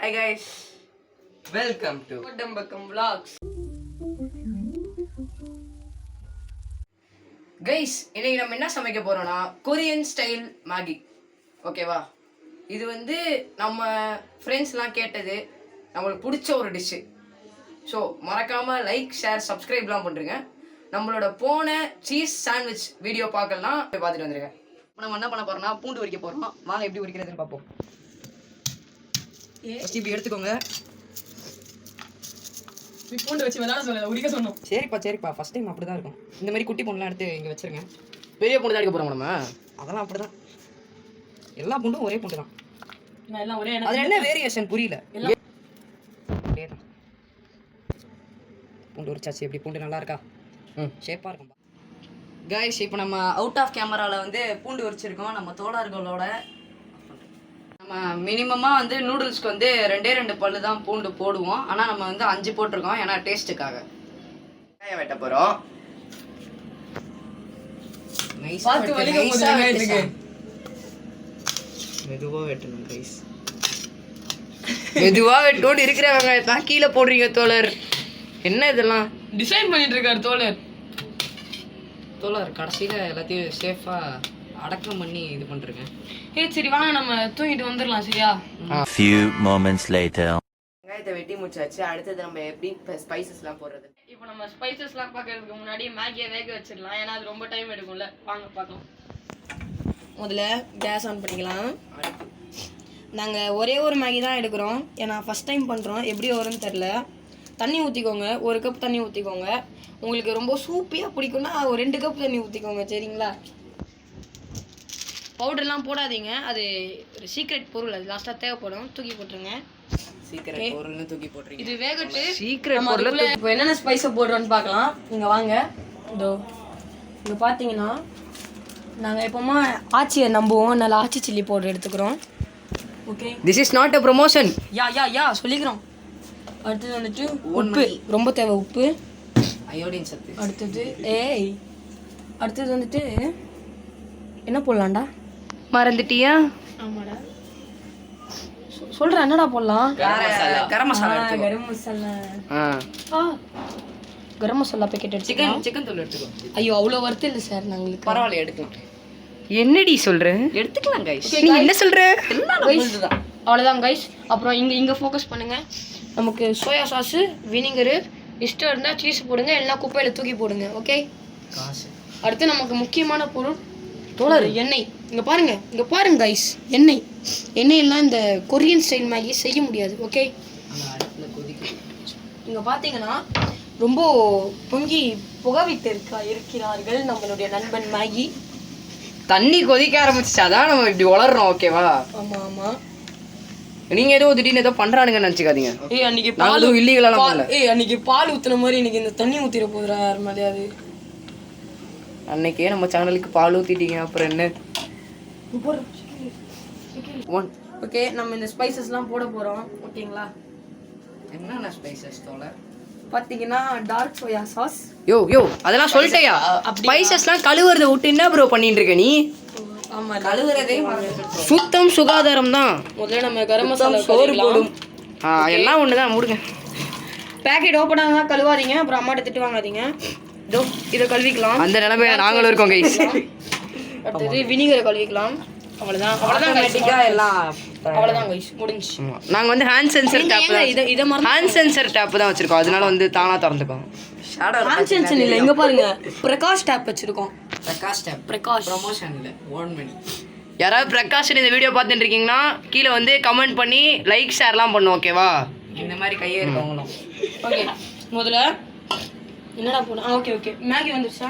Hi guys, welcome to Kodambakam Vlogs. Guys, இன்னைக்கு நம்ம என்ன சமைக்க போறோம்னா கொரியன் ஸ்டைல் மேகி. ஓகேவா? இது வந்து நம்ம ஃப்ரெண்ட்ஸ்லாம் கேட்டது, நம்மளுக்கு பிடிச்ச ஒரு டிஷ். ஸோ மறக்காம லைக், ஷேர், சப்ஸ்கிரைப்லாம் பண்ணுங்க. நம்மளோட போன சீஸ் சாண்ட்விச் வீடியோ பார்க்கலாம், போய் பார்த்துட்டு வந்துருங்க. இப்போ நம்ம என்ன பண்ண போறோம்னா பூண்டு உரிக்க போறோம். வாங்க எப்படி உரிக்கிறதுன்னு பார்ப்போம். இப்படி எடுத்துக்கோங்க. பூண்டு வச்சு விளையாட சொல்லல, உரிக்க சொன்னோம். சரிப்பா ஃபர்ஸ்ட் டைம் அப்படிதான் இருக்கும். இந்த மாதிரி குட்டி பூண்டுலாம் எடுத்து இங்கே வச்சிருங்க. பெரிய பூண்டு தான் எடுக்க போறோம் நம்ம. அதெல்லாம் அப்படிதான், எல்லா பூண்டும் ஒரே பூண்டு தான். எல்லாம் ஒரே அது என்ன வேரியேஷன் புரியல. பூண்டு உரிச்சாச்சு. எப்படி பூண்டு நல்லா இருக்கா? ஷேப்பாக இருக்கும். கைஸ், இப்போ நம்ம அவுட் ஆஃப் கேமராவில் வந்து பூண்டு உரிச்சிருக்கோம். நம்ம தோழர்களோட நம்ம மினிமமாக வந்து நூடுல்ஸ்க்கு வந்து 2 பல்லு தான் பூண்டு போடுவோம். ஆனால் நம்ம வந்து 5 போட்டிருக்கோம், ஏன்னா டேஸ்ட்டுக்காக. வெங்காயம் வெட்ட போகிறோம். மெதுவாக வெட்டணும் கைஸ். மெதுவாக வெட்டோடு இருக்கிற வெங்காயத்தான் கீழே போடுறீங்க தோழர். என்ன இதெல்லாம் டிசைன் பண்ணிட்டு இருக்காரு தோழர். கடைசியில் எல்லாத்தையும் சேஃபாக அடக்கம் பண்ணி இது பண்ணிருக்கேன். சரி வாங்க நம்ம தூங்கிட்டு வந்துடலாம். சரியா? Few moments later. வெங்காயத்தை வெட்டி முடிச்சாச்சு. அடுத்தது நம்ம எப்படி ஸ்பைசஸ்லாம் போடுறது. இப்போ நம்ம ஸ்பைசஸ்லாம் பார்க்கறதுக்கு முன்னாடி மேகியை வேக வச்சிடலாம், ஏன்னா அது ரொம்ப டைம் எடுக்கும்ல. வாங்க பார்க்கலாம். முதல்ல கேஸ் ஆன் பண்ணிக்கலாம். நாங்கள் ஒரே ஒரு மேகி தான் எடுக்கிறோம், ஏன்னா ஃபஸ்ட் டைம் பண்ணுறோம். எப்படி வரும்னு தெரில. தண்ணி ஊற்றிக்கோங்க, 1 கப் தண்ணி ஊற்றிக்கோங்க. உங்களுக்கு ரொம்ப சூப்பியாக பிடிக்கும்னா ஒரு 2 கப் தண்ணி ஊற்றிக்கோங்க. சரிங்களா? பவுடர்லாம் போடாதீங்க, அது ஒரு சீக்ரெட் பொருள், அது லாஸ்ட்டாக தேவைப்படும். தூக்கி போட்டுருங்க. சீக்ரெட் பொருள்னு தூக்கி போட்டுருங்க. இது வேகட்டு சீக்ரெட் பொருள். இப்போ என்னென்ன ஸ்பைஸை போடுறோன்னு பார்க்கலாம். நீங்கள் வாங்க. இதோ இங்கே பார்த்தீங்கன்னா நாங்கள் எப்போமா ஆச்சியை நம்புவோம், அதனால் ஆச்சி சில்லி பவுடர் எடுத்துக்கிறோம். Okay, this is not a promotion. Yeah சொல்லிக்கிறோம். அடுத்தது வந்துட்டு உப்பு, ரொம்ப தேவை உப்பு. அயோடின் சத்து. அடுத்தது வந்துட்டு என்ன போடலாம்டா? மறந்துட்டியா? ஆமாடா, சொல்கிறேன். என்னடா போடலாம்? கரம் மசாலா. கரம் மசாலா பேக்கெட் எடுத்துக்கலாம். சிக்கன் தூள் எடுத்துக்கோ. ஐயோ, அவ்வளோ வருது இல்லை சார். நாங்களுக்கு பரவாயில்ல, எடுக்கலாம். என்னடி சொல்ற? எடுத்துக்கலாம் கைஸ். நீ என்ன சொல்ற? அவ்வளோதான் கைஸ். அப்புறம் இங்கே ஃபோக்கஸ் பண்ணுங்க. நமக்கு சோயா சாஸு, வினிகரு, இஷ்டம் இருந்தால் சீஸ் போடுங்க, எல்லாம் குப்பையில் தூக்கி போடுங்க. ஓகே. அடுத்து நமக்கு முக்கியமான பொருள் தோழர் எண்ணெய். இங்கே பாருங்க கைஸ், எண்ணெயெல்லாம் இந்த கொரியன் ஸ்டைல் மேகி செய்ய முடியாது. ஓகே. இங்கே பார்த்தீங்கன்னா ரொம்ப பொங்கி புகவிட்டு இருக்கிறார்கள் நம்மளுடைய நண்பன் மேகி. தண்ணி கொதிக்க ஆரம்பிச்சாதான் நம்ம இப்படி வளர்றோம். ஓகேவா? ஆமாம். நீங்க ஏதோ திடீர்னு ஏதோ பண்றானுங்க நினைச்சுக்காதீங்க. அன்னைக்கு பால் இல்லீகலாம் பண்ணல. அன்னைக்கு பால் ஊத்துன மாதிரி இன்னைக்கு இந்த தண்ணி ஊத்திர போதுரா யார் மாதிரியாது. அன்னைக்கே நம்ம சேனலுக்கு பால் ஊத்திட்டீங்க, அப்புறம் என்ன? ஓகே, நம்ம இந்த ஸ்பைசஸ்லாம் போட போறோம். ஓகேங்களா? என்னென்ன ஸ்பைசஸ் தோழர்? பாத்தீங்கன்னா டார்க் சோயா சாஸ். யோ அதெல்லாம் சொல்லிட்டயா? ஸ்பைசஸ்லாம் கழுவுறத விட்டு என்ன ப்ரோ பண்ணிட்டு இருக்க நீ? ஆமா, கழுவுறதே சுத்தம் சுகாதாரம் தான். முதல்ல நம்ம கரம் மசாலா சோறு போடும். எல்லாம் ஒண்ணுதான். முடுங்க. பேக்கெட் ஓப்பன் ஆனா கழுவாதீங்க, அப்புறம் அம்மாட்ட திட்டு வாங்காதீங்க. இதோ இதை கழுவிக்கலாம். அந்த நிலைமையில நாங்களும் இருக்கோம் கைஸ். அடுத்தது வினிகரை கழுவிக்கலாம். அவ்வளவுதான் கைஸ், முடிஞ்சு. நாங்க வந்து ஹேண்ட் சென்சர் டேப் தான் வச்சிருக்கோம், அதனால வந்து தானா திறந்துக்கும். ஹேண்ட் சென்சர் இல்ல, இங்க பாருங்க, பிரகாஷ் டேப் வச்சிருக்கோம். பிரகாஷ் ப்ரமோஷன் இல்ல, ஓன் மணி. யாராவது பிரகாஷ் இந்த வீடியோ பார்த்துட்டு இருக்கீங்கன்னா கீழே வந்து கமெண்ட் பண்ணி லைக் ஷேர்லாம் பண்ணும். ஓகேவா? இந்த மாதிரி கையே இருக்கவங்களும். ஓகே, முதல்ல என்னடா போடும்? ஓகே மேகி வந்துருச்சா?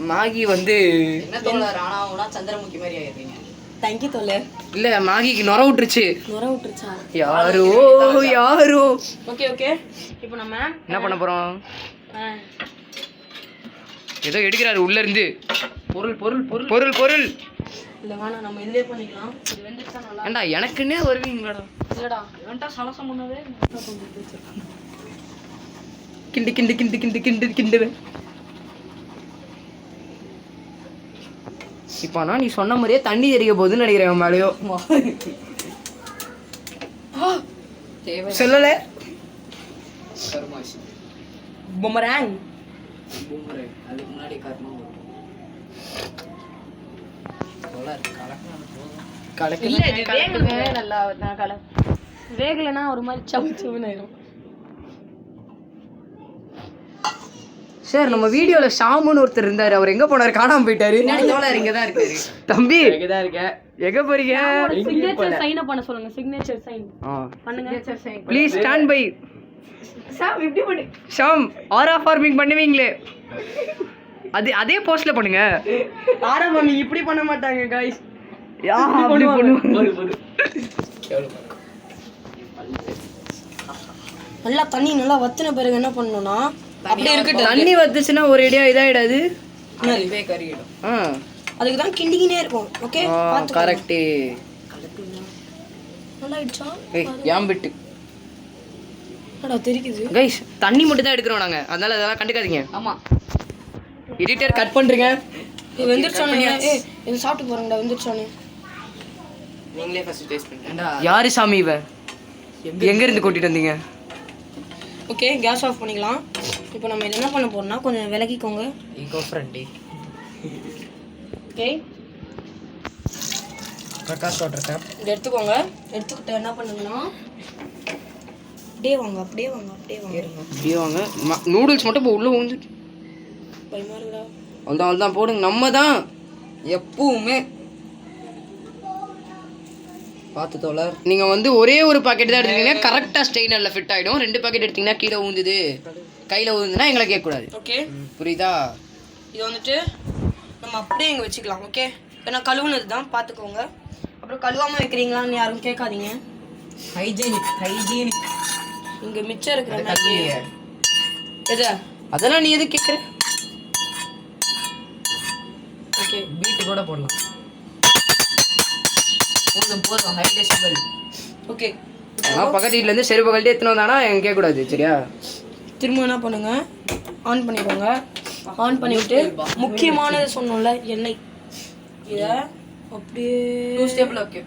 மேகி வந்து என்ன தோழர், ஆனா சந்திரமுகி மாதிரி ஆயிடுறீங்க. தேங்க்யூ தோழர். இல்ல, மேகிக்கு நொர விட்டுருச்சா? யாரோ. ஓகே இப்போ நம்ம என்ன பண்ண போறோம்? ஏதோ எடுக்கிறாரு உள்ள இருந்து. பொருள் இல்ல வேணா, நம்ம இதுலயே பண்ணிக்கலாம். இது வெந்துச்சா நல்லா. ஏண்டா எனக்குன்னே வருவீங்களாடா? இல்லடா, இவன்டா சலசம் பண்ணவே கிண்டு. இப்போ நீ சொன்ன மாதிரியே தண்ணி தெரிய போகுதுன்னு நினைக்கிறேன் மேலேயோ. தேவை சொல்லல கருமாசி பொமராங் பூமரே அதுக்கு முன்னாடி கர்மம் வரும் இல்ல இது வேகல நல்லா நான் கல வேகலனா ஒரு மாதிரி சவுச்சுன்னு ஆயிடும். சார் நம்ம வீடியோல ஷாமுன்னு ஒருத்தர் இருந்தாரு, அவர் எங்க போனாரு? காணாம போயிட்டாரு. தோழர் இங்க தான் இருக்காரு. தம்பி இங்க தான் இருக்க. எங்க போறீங்க? சிக்னேச்சர் சைன் பண்ண சொல்லுங்க. சிக்னேச்சர் சைன் பண்ணுங்க. Please stand by. சாம் இப்படி பண்ணு. ஷாம் ஆரா ஃபார்மிங் பண்ணுவீங்களே அதே போஸ்ட்ல பண்ணுங்க. ஆரா ஃபார்மிங் இப்படி பண்ண மாட்டாங்க गाइस. அப்படி பண்ணுவாங்க. நல்லா தண்ணி நல்லா வத்தின பிறகு என்ன பண்ணனும்னா அப்படியே இருக்கட்டும். தண்ணி வத்துச்சுனா ஒரு ஐடியா இதாயிடாது, அதுவே கறியிடும். அதுக்கு தான் கிண்டிக்கினே இருக்கும். ஓகே பாத்து கரெக்ட். நல்லா ஆயிடுச்சா? யாம் பிட்டு அட தெரிக்குது गाइस, தண்ணி மட்டும் தான் எடுக்கறோம் நாங்க, அதனால அதெல்லாம் கண்டுக்காதீங்க. ஆமா எடிட்டர் கட் பண்றீங்க. வெந்திருச்சானே? ஏய் இது சாப்பிட்டு போறேன்டா. வெந்திருச்சானே? நீங்களே ஃபர்ஸ்ட் டேஸ்ட் பண்ணுங்க. யாரு சாமி இவ? எங்க இருந்து கூட்டிட்டு வந்தீங்க? ஓகே கேஸ் ஆஃப் பண்ணிக்கலாம். இப்போ நம்ம என்ன பண்ண போறோம்னா கொஞ்சம் விலகிக்கோங்க. Eco friendly. Okay Prakash water tap இதை எடுத்துக்கோங்க. எடுத்துக்கிட்டு என்ன பண்ணுங்கன்னா அப்படியே வாங்க அப்படியே வாங்க அப்படியே வாங்க அப்படியே வாங்க. நூடுல்ஸ் மட்டும் இப்போ உள்ள ஊந்து பயமா இருக்குடா. அவ்வளோதான் போடுங்க. நம்ம தான் எப்பவுமே பார்த்து தோழர். நீங்கள் வந்து ஒரே ஒரு பாக்கெட் தான் எடுத்தீங்கன்னா கரெக்டாக ஸ்டெயினரில் ஃபிட் ஆகிடும். 2 பாக்கெட் எடுத்தீங்கன்னா கீழே ஊந்துது கையில் ஊந்துன்னா எங்களை கேட்கக்கூடாது. ஓகே புரியுதா? இது வந்துட்டு நம்ம அப்படியே இங்கே வச்சுக்கலாம். ஓகே ஏன்னா கழுவுனது தான் பார்த்துக்கோங்க. அப்புறம் கழுவாமல் வைக்கிறீங்களான்னு யாரும் கேட்காதீங்க. ஹைஜீனிக். இங்கே மிச்சம் இருக்கிற மேகி எது அதெல்லாம் நீ எது கேட்குற? ஓகே பீட்டு கூட போடலாம். போதும் ஹை டெசிபல். ஓகே ஆனால் பக்கத்து வீட்டிலேருந்து செருப்பு கழட்டி எத்தனை வந்தானா எங்க கேட்கக்கூடாது, சரியா? திரும்ப என்ன பண்ணுங்க, ஆன் பண்ணிக்கோங்க. ஆன் பண்ணிவிட்டு முக்கியமானது சொன்னோம்ல எண்ணெய், இதை அப்படியே 2 ஸ்டெப்பில் ஓகே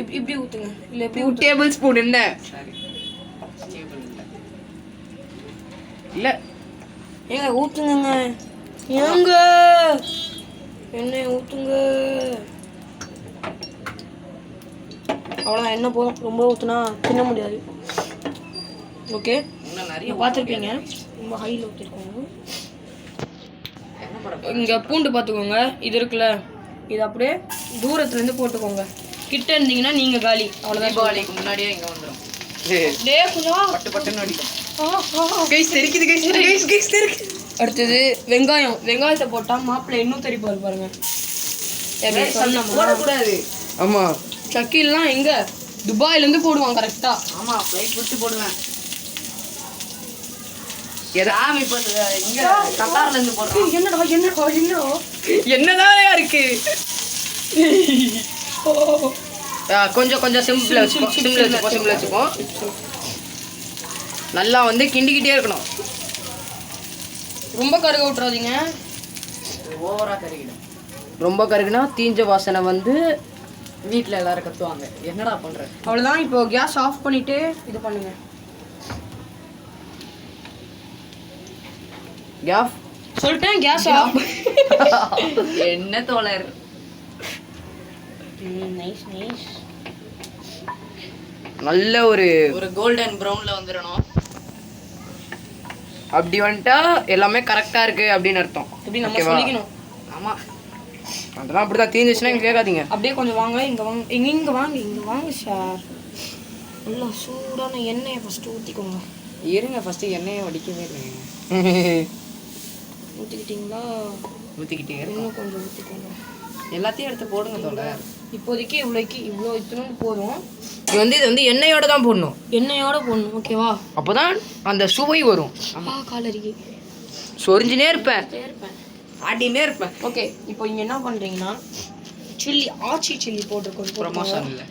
இப்படி ஊற்றுங்க. இல்லை எப்படி 2 டேபிள் ஸ்பூன் என்ன இல்லை ஏங்க ஊற்றுங்க. ஏங்க எண்ணெய் ஊற்றுங்க. அவ்வளோதான், எண்ணெய் போதும். ரொம்ப ஊற்றுனா தின்ன முடியாது. ஓகே நிறைய பார்த்துருப்பீங்க. ரொம்ப ஹையில் ஊற்றிருக்கோங்க. இங்கே பூண்டு பார்த்துக்கோங்க. இது இருக்குல்ல, இது அப்படியே தூரத்துலேருந்து போட்டுக்கோங்க. கிட்ட இருந்தீங்கன்னா நீங்கள் காலி. அவ்வளோதான். தீபாவளிக்கு முன்னாடியே இங்கே வந்துடும். பட்டு பட்டுன்னு அடிக்கும். அடுத்தது வெங்காயம். வெங்காயத்தை போட்டால் மாப்பிள்ளை இன்னும் தெரிப்பாரு பாருங்க. போடக்கூடாது. ஆமாம், சக்கீல்லாம் எங்கே துபாயிலேருந்து போடுவான் கரெக்டாக. ஆமாம், ஃப்ளைட் பிடிச்சி போடுவேன். எதாம் இப்போ இங்கே கத்தார்லேருந்து போடுறோம். என்னதான் இருக்கு. கொஞ்சம் கொஞ்சம் சிம்பிள் வச்சுப்போம். நல்லா வந்து கிண்டிக்கிட்டே இருக்கணும். ரொம்ப கருக விட்டுறாதீங்க. ஓவராக கருகிடும். ரொம்ப கருகுனா தீஞ்ச வாசனை வந்து வீட்டில் எல்லாரும் கத்துவாங்க, என்னடா பண்ற. அவ்வளோதான். இப்போ கேஸ் ஆஃப் பண்ணிட்டு இது பண்ணுங்க. கேஸ் சொல்லிட்டேன், கேஸ் ஆஃப். என்ன தோழர். Nice nice. நல்ல ஒரு கோல்டன் ப்ரௌன்ல வந்துடணும். அப்படி வந்துட்டா எல்லாமே கரெக்டா இருக்கு அப்படின்னு அர்த்தம். இப்படி நம்ம சொல்லிக்கணும். ஆமா, அதெல்லாம் அப்படிதான். தீந்துச்சுன்னா இங்கே கேட்காதீங்க. அப்படியே கொஞ்சம் வாங்க. இங்கே வாங்க, இங்கே வாங்க சார். நல்லா சூடான எண்ணெயை ஃபஸ்ட்டு ஊற்றிக்கோங்க. இருங்க, ஃபஸ்ட்டு எண்ணெயை வடிக்கவே இல்லைங்க. ஊற்றிக்கிட்டிங்களா? ஊற்றிக்கிட்டே இன்னும் கொஞ்சம் ஊற்றிக்கோங்க. எல்லாத்தையும் எடுத்து போடுங்க தோழர். இப்போதைக்கு இவ்வளோ இத்தனும் போதும். இது வந்து எண்ணெயோட தான் போடணும். எண்ணெயோட போடணும். ஓகேவா? அப்போதான் அந்த சுவை வரும். காலரிக்கு சொரிஞ்சுனே இருப்பேன், ஆட்டினே இருப்பேன். ஓகே, இப்போ இங்கே என்ன பண்ணுறீங்கன்னா சில்லி, ஆச்சி சில்லி போட்டிருக்கோம். ப்ரொமோஷன் இல்லை,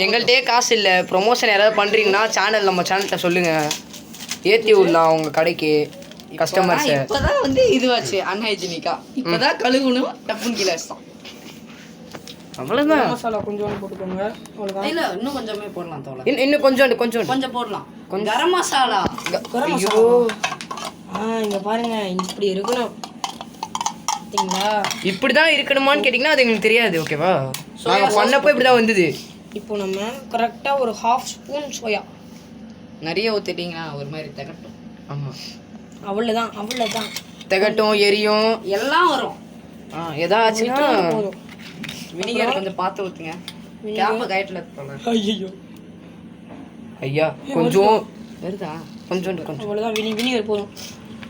எங்கள்கிட்டே காசு இல்லை. ப்ரொமோஷன் யாராவது பண்ணுறீங்கன்னா நம்ம சேனல்கிட்ட சொல்லுங்கள், ஏற்றி விடலாம் உங்கள் கடைக்கு கஸ்டமர்ஸை. இப்போதான் வந்து இதுவாச்சு அன்ஹைஜினிக்கா. இப்போதான் கழுகணும், டப்புன்னு கீழே வச்சிட்டோம். அவ்வளோதான். மசாலா கொஞ்சோண்டு போட்டுக்கோங்க, அவ்வளோதான். இல்ல இன்னும் கொஞ்சமே போடலாம் தோழர். இன்னும் கொஞ்சோண்டு கொஞ்சம் போடலாம். கரம் மசாலா. கரம் ஐயோ மசாலா. இங்க பாருங்க, இப்படி இருக்கணும். பார்த்தீங்களா? இப்படி தான் இருக்கணுமான்னு கேட்டிங்கன்னா அது எங்களுக்கு தெரியாது. ஓகேவா, நாங்கள் பண்ணப்போ இப்படி தான் வந்தது. இப்போ நம்ம கரெக்டாக ஒரு 1/2 ஸ்பூன் சோயா. நிறைய ஊத்திட்டீங்கன்னா ஒரு மாதிரி திகட்டும். ஆமாம், அவ்வளோதான். திகட்டும், எரியும், எல்லாம் வரும். ஏதாச்சுன்னா போதும். வினிகர் கொஞ்சம் பார்த்து ஊத்துங்க. கேப்ப கைட்ல தோழர். ஐயோ, ஐயா கொஞ்சம் வருதா? கொஞ்சோண்டு கொஞ்சம். அவ்வளோதான். வினிகர் போதும்.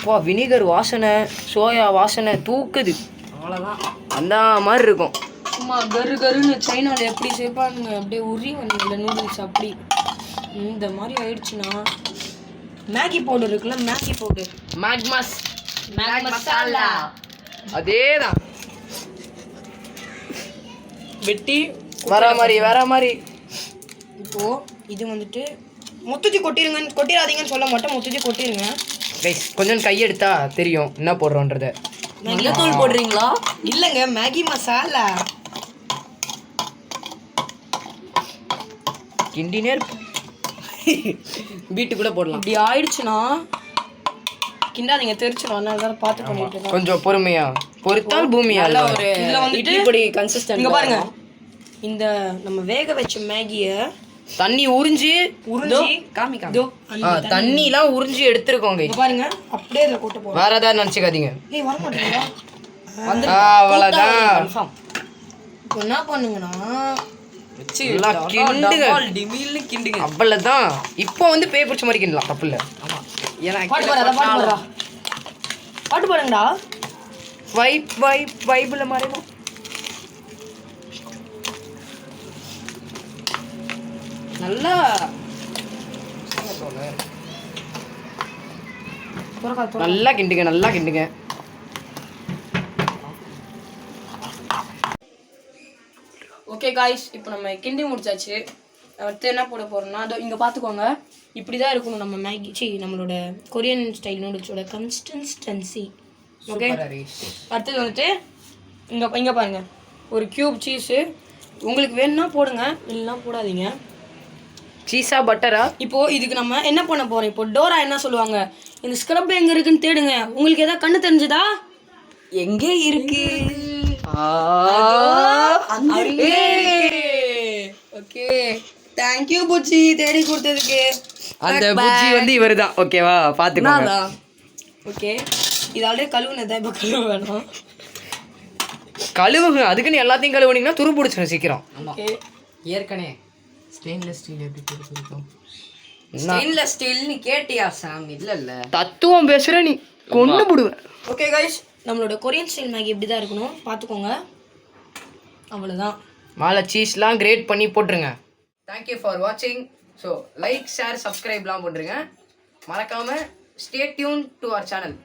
வா, வினிகர் வாசனை, சோயா வாசனை தூக்குது. அவ்வளவுதான். அந்த மாதிரி இருக்கும். சும்மா கருன்னு சைனாவில் எப்படி சேர்ப்பாங்க, அப்படியே உரி வந்தீங்கல்ல நூடுல்ஸ், அப்படி இந்த மாதிரி ஆயிடுச்சுன்னா மேகி பவுடர் இருக்குல்ல, மேகி பவுடர், மேக்மஸ் மசாலா. அதே தான் வெட்டி வர மாதிரி. இப்போ இது வந்துட்டு மொத்தத்தி கொட்டிடாதீங்கன்னு சொல்ல மாட்டேன், மொத்தத்தி கொட்டிடுங்க. கைஸ் கொஞ்சம் கையெடுத்தா தெரியும் என்ன போடுறோன்றத. மஞ்சத்தூள் போடுறீங்களா? இல்லைங்க, மேகி மசாலா. கிண்டினே இருக்கு. வீட்டுக்குள்ள போடலாம். இப்படி ஆயிடுச்சுன்னா கிண்டாதீங்க, தெரிச்சிடும். அதனால தான் பார்த்து பண்ணிட்டு இருக்கேன். கொஞ்சம் பொறுமையா, பொறுத்தால் பூமியா. ஒரு இதுல வந்துட்டு இட்லி கன்சிஸ்டன்ட். இங்க பாருங்க, இந்த நம்ம வேக வச்ச மேகியை தண்ணி உறிஞ்சி காமி இதோ தண்ணிலாம் உறிஞ்சி எடுத்துருக்கோங்க. இங்க பாருங்க, அப்படியே இதில் கொட்ட போறோம். வேற ஏதாவது நினச்சிக்காதீங்க. ஏய், வர மாட்டீங்களா? அவ்வளோதான். இப்போ என்ன பண்ணுங்கன்னா, வச்சு நல்லா கிண்டுங்க. டிமில்னு கிண்டுங்க. அவ்வளோதான். இப்போ வந்து பேய் பிடிச்ச மாதிரி கிண்டலாம், தப்பு இல்லை. ஆமா. ஏன்னா பாட்டு பாடுறா, பாட்டு பாடுங்கடா. வைபிள் மாதிரி நல்லா நல்லா கிண்டுங்க. ஓகே காய்ஸ், இப்போ நம்ம கிண்டி முடிச்சாச்சு. அடுத்து என்ன போட போறோம்னா, அதோ இங்க பாத்துக்கோங்க, இப்படிதான் இருக்கணும் நம்ம மேகி, நம்மளோட கொரியன் ஸ்டைல் நூடுல்ஸோட கன்சிஸ்டன்சி. ஓகே, அடுத்தது வந்துட்டு இங்க பாருங்க, ஒரு கியூப் சீஸு. உங்களுக்கு வேணும்னா போடுங்க, இல்லைன்னா போடாதீங்க. சீஸா பட்டரா? இப்போ இதுக்கு நம்ம என்ன பண்ண போறோம், இப்போ டோரா என்ன சொல்லுவாங்க, இந்த ஸ்க்ரப் எங்க இருக்குன்னு தேடுங்க. உங்களுக்கு ஏதாவது கண்ணு தெரிஞ்சதா? எங்க இருக்கு? ஓகே, தேங்க்யூ புச்சி, தேடி கொடுத்ததுக்கு. அந்த புச்சி வந்து இவர் தான். ஓகேவா, பார்த்துக்கோங்க. ஓகே, இது ஆல்ரெடி கழுவுனதா, இப்போ கழுவ வேணும். கழுவுங்க, அதுக்குன்னு எல்லாத்தையும் கழுவுனீங்கன்னா துரு பிடிச்சிடும் சீக்கிரம். ஓகே, ஏற்கனவே ஸ்டெயின்லெஸ் ஸ்டீல் எப்படி இருக்கும்? என்ன ஸ்டெயின்லெஸ் ஸ்டீல் நீ கேட்டியா சாம்? இல்ல தத்துவம் பேசுற நீ, கொண்டு போடுவேன். ஓகே கைஸ், நம்மளோட கொரியன் ஸ்டைல் மேகி இப்படி தான் இருக்கணும், பார்த்துக்கோங்க. அவ்வளோதான். மேலே சீஸ்லாம் கிரேட் பண்ணி போட்டுருங்க. தேங்க்யூ ஃபார் வாட்சிங். ஸோ லைக், ஷேர், சப்ஸ்கிரைப்லாம் போட்டுருங்க. மறக்காமல் stay tune to our channel.